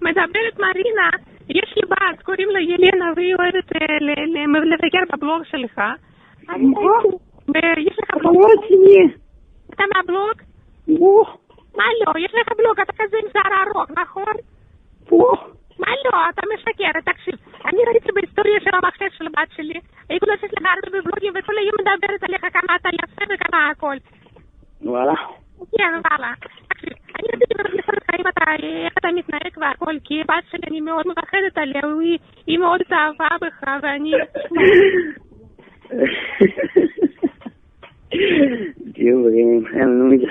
מדברת מרינה, יש לי בת, קוראים לה ילנה, והיא אוהבת לבקר בבלוג שלך. יש לך בלוג? אתה מהבלוג? מה לא? יש לך בלוג, אתה כזה עם שער ארוך, נכון? מה לא? אתה משקר, תקשיב. אני ראיתי בהיסטוריה של המחשב של הבת שלי, היא כולשת לך הרבה בבלוגים וכל היום מדברת עליך כמה אתה יפה וכמה הכל. וואלה. כן, וואלה. תקשיב, אני רציתי באמת לשאול אותך איך אתה מתנהג והכל, כי הבת שלי אני מאוד מפחדת עליה, היא מאוד התאהבה בך ואני... דיורים, אין מי זה.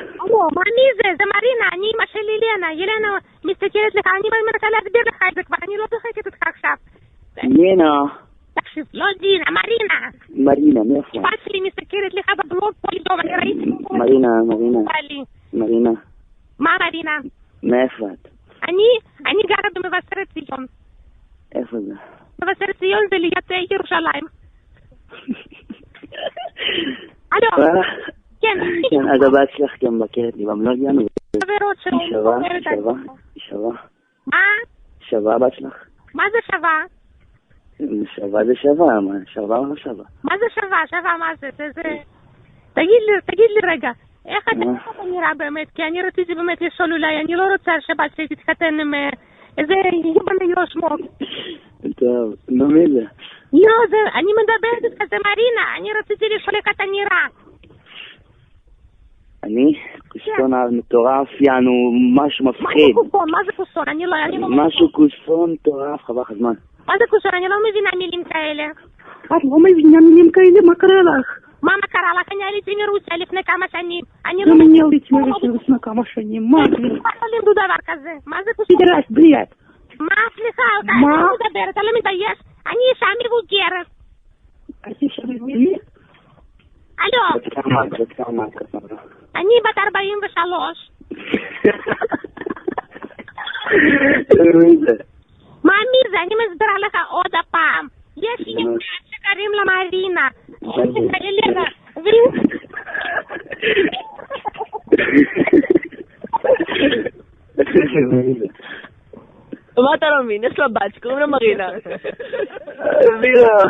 מה מי זה? זה מרינה, אני אמא של ילנה. ילנה מסתכלת לך, אני מנסה להסביר לך את זה כבר, אני לא צוחקת אותך עכשיו. דינה. תקשיב, לא דינה, מרינה. מרינה, מאיפה? הבת שלי מסתכלת לך בבלוג פה לדום, אני ראיתי... מרינה. מרינה. מה מרינה? מאיפה את? אני גרה במבשרת ציון. איפה זה? מבשרת ציון זה ליד ירושלים. הלו. כן, אז הבת שלך גם בקרת לי במלוגיה. חברות שלו. שווה. מה? שווה הבת שלך? מה זה שווה? שווה זה שווה, מה? שווה או לא שווה? מה זה שווה? שווה מה זה? תגיד לי רגע, איך אתה נראה באמת? כי אני רציתי באמת לשאול אולי, אני לא רוצה שהבת שלי תתחתן עם איזה יבנה יושמוק. טוב, לא מי זה? לא, אני מדברת איתך, זה מרינה, אני רציתי לשאול איך אתה נראה. אני? כוסון מטורף, יענו, משהו מפחיד. מה זה כוסון? אני לא... משהו כוסון מטורף, חבל לך זמן. מה זה כוסון? אני לא מבינה מילים כאלה. את לא מבינה מילים כאלה? מה קרה לך? מה קרה לך? אני עליתי מרוסיה לפני כמה שנים. אני לא עליתי מרוסיה לפני כמה שנים. מה? לא לימדו דבר כזה. מה זה כוסון? תדרש, בליית. מה? סליחה, אתה לא מדבר, אתה לא מתבייש. אני אישה מבוגרת. את אישה מבוגרת? הלו. בת כמה? אני בת 43. מי זה? מה מי זה? אני מסבירה לך עוד הפעם. יש לי בת שקוראים לה מרינה. ילנה. מה אתה לא מבין? יש לה בת שקוראים לה מרינה. מירה.